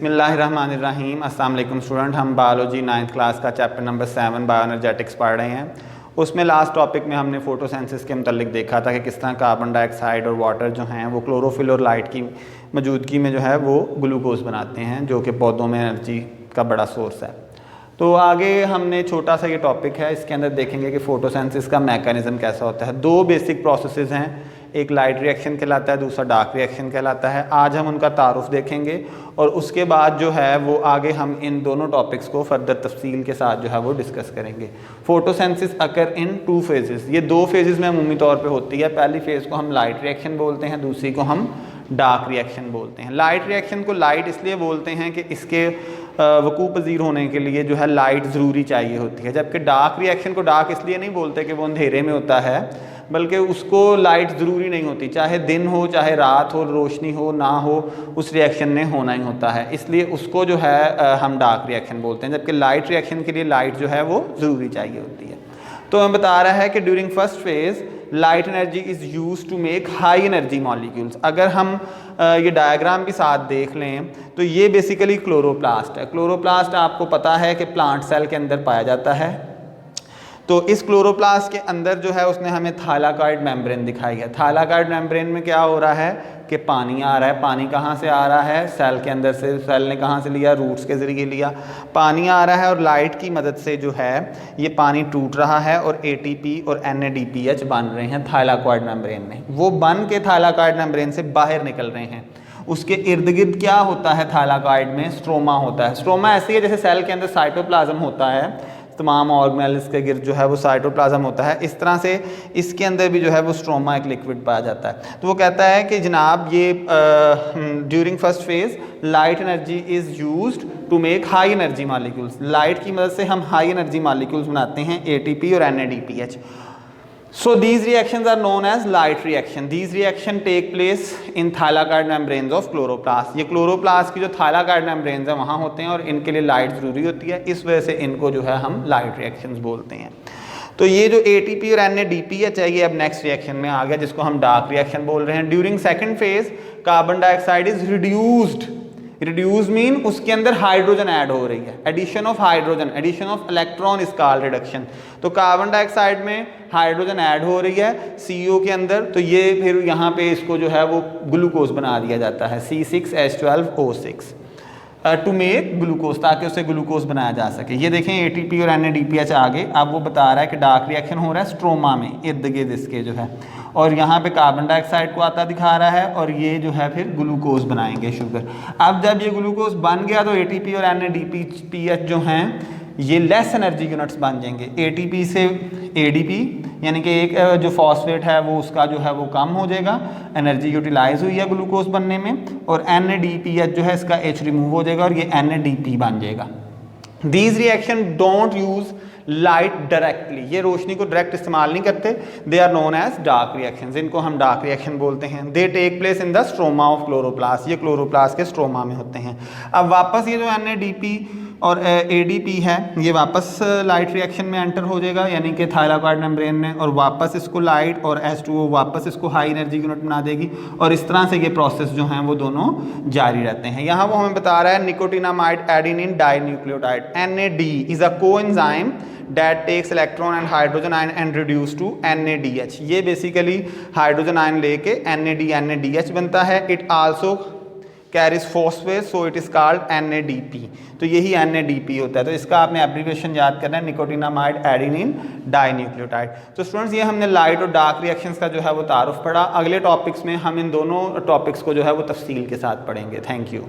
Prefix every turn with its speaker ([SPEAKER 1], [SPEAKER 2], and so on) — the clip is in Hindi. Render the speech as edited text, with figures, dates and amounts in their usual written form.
[SPEAKER 1] बिस्मिल्लाहिर्रहमानिर्रहीम। अस्सलाम वालेकुम स्टूडेंट, हम बायोलॉजी 9th क्लास का चैप्टर नंबर 7 बायोएनर्जेटिक्स पढ़ रहे हैं। उसमें लास्ट टॉपिक में हमने फोटोसेंसिस के मतलब देखा था कि किस तरह कार्बन डाइऑक्साइड और वाटर जो हैं वो क्लोरोफिल और लाइट की मौजूदगी में जो है वो ग्लूकोज बनाते हैं, जो कि पौधों में एनर्जी का बड़ा सोर्स है। तो आगे हमने छोटा सा ये टॉपिक है, इसके अंदर देखेंगे कि फोटोसेंसिस का मैकेनिज्म कैसा होता है। दो बेसिक प्रोसेसेस हैं, एक लाइट रिएक्शन कहलाता है, दूसरा डार्क रिएक्शन कहलाता है। आज हम उनका तारुफ देखेंगे और उसके बाद जो है वो आगे हम इन दोनों टॉपिक्स को फर्दर तफसील के साथ जो है वो डिस्कस करेंगे। फोटोसेंसिस अकर इन 2 फेजेस, ये 2 फेजेस में अमूमी तौर पे होती है। पहली फेज़ को हम लाइट रिएक्शन बोलते हैं, दूसरी को हम डार्क रिएक्शन बोलते हैं। लाइट रिएक्शन को लाइट इसलिए बोलते हैं कि इसके वकूअ पज़ीर होने के लिए जो है लाइट ज़रूरी चाहिए होती है, जबकि डार्क रिएक्शन को डार्क इसलिए नहीं बोलते कि वो अंधेरे में होता है, बल्कि उसको लाइट ज़रूरी नहीं होती, चाहे दिन हो चाहे रात हो, रोशनी हो ना हो, उस रिएक्शन ने होना ही होता है, इसलिए उसको जो है हम डार्क रिएक्शन बोलते हैं। जबकि लाइट रिएक्शन के लिए लाइट जो है वो ज़रूरी चाहिए होती है। तो हमें बता रहा है कि during first phase light energy is use to make high energy molecules. अगर हम ये डायग्राम भी साथ देख लें तो ये बेसिकली क्लोरोप्लास्ट है। क्लोरोप्लास्ट आपको पता है कि प्लांट सेल के अंदर पाया जाता है। तो इस क्लोरोप्लास्ट के अंदर जो है उसने हमें थाइलाकॉइड मेम्ब्रेन दिखाई है। थाइलाकॉइड मेम्ब्रेन में क्या हो रहा है कि पानी आ रहा है। पानी कहाँ से आ रहा है? सेल के अंदर से। सेल ने कहाँ से लिया? रूट्स के ज़रिए लिया। पानी आ रहा है और लाइट की मदद से जो है ये पानी टूट रहा है और ATP और NADPH बन रहे हैं थाइलाकॉइड मेम्ब्रेन में। वो बन के थाइलाकॉइड मेम्ब्रेन से बाहर निकल रहे हैं। उसके इर्द गिर्द क्या होता है? थाइलाकॉइड में स्ट्रोमा होता है। स्ट्रोमा ऐसी है जैसे सेल के अंदर साइटोप्लाज्म होता है, तमाम ऑर्गेनेल्स के गिर्द जो है वो साइटोप्लाज्म होता है, इस तरह से इसके अंदर भी जो है वो स्ट्रोमा एक लिक्विड पाया जाता है। तो वो कहता है कि जनाब ये during first phase light energy is used to make high energy molecules. Light की मदद से हम हाई एनर्जी मॉलिक्यूल्स बनाते हैं, ATP और NADPH। So these reactions are known as light reaction. These reaction take place in thylakoid membranes of chloroplast. ये क्लोरोप्लास्ट की जो thylakoid membranes हैं वहाँ होते हैं और इनके लिए लाइट ज़रूरी होती है, इस वजह से इनको जो है हम लाइट रिएक्शंस बोलते हैं। तो ये जो ATP और NADPH है ये अब नेक्स्ट रिएक्शन में आ गया, जिसको हम डार्क रिएक्शन बोल रहे हैं। During second phase carbon dioxide is reduced. Reduce mean उसके अंदर हाइड्रोजन ऐड हो रही है। Addition of hydrogen, addition of electron is called reduction. तो कार्बन डाइऑक्साइड में हाइड्रोजन ऐड हो रही है CO के अंदर, तो ये फिर यहाँ पे इसको जो है वो ग्लूकोज बना दिया जाता है, C6H12O6 टू मेक ग्लूकोज, ताकि उसे ग्लूकोज बनाया जा सके। ये देखें ATP और NADPH आगे, अब वो बता रहा है कि डार्क रिएक्शन हो रहा है स्ट्रोमा में, इर्द गिर्द इसके जो है, और यहाँ पे कार्बन डाइऑक्साइड को आता दिखा रहा है और ये जो है फिर ग्लूकोज बनाएंगे, शुगर। अब जब ये ग्लूकोज बन गया तो ATP और NADPH जो हैं ये लेस एनर्जी यूनिट्स बन जाएंगे। ATP से ADP यानी कि एक जो फॉस्फेट है वो उसका जो है वो कम हो जाएगा, एनर्जी यूटिलाइज हुई है ग्लूकोज बनने में, और NADPH जो है इसका H रिमूव हो जाएगा और ये NADP बन जाएगा। These reaction don't use light directly, ये रोशनी को डायरेक्ट इस्तेमाल नहीं करते। They are known as dark reactions, इनको हम डार्क रिएक्शन बोलते हैं। They take place in the stroma of chloroplast, ये क्लोरोप्लास्ट के स्ट्रोमा में होते हैं। अब वापस ये जो NADP और ADP है ये वापस लाइट रिएक्शन में एंटर हो जाएगा, यानी कि थाइलाकॉइड मेम्ब्रेन में, और वापस इसको लाइट और H2O वापस इसको हाई एनर्जी यूनिट बना देगी, और इस तरह से ये प्रोसेस जो हैं वो दोनों जारी रहते हैं। यहाँ वो हमें बता रहा है nicotinamide adenine dinucleotide, NAD is a coenzyme that takes electron and hydrogen ion and reduce to NADH। ये बेसिकली हाइड्रोजन आयन लेके NADH बनता है। It also carries phosphate, so it is called NADP। तो यही NADP होता है, तो इसका आपने एब्रीविएशन याद करना है, निकोटिनामाइड एडेनिन डाइन्यूक्लियोटाइड। तो स्टूडेंट्स ये हमने लाइट और डार्क रिएक्शंस का जो है वो तारुफ पढ़ा। अगले टॉपिक्स में हम इन दोनों टॉपिक्स को जो है वो तफसील के साथ पढ़ेंगे। Thank you.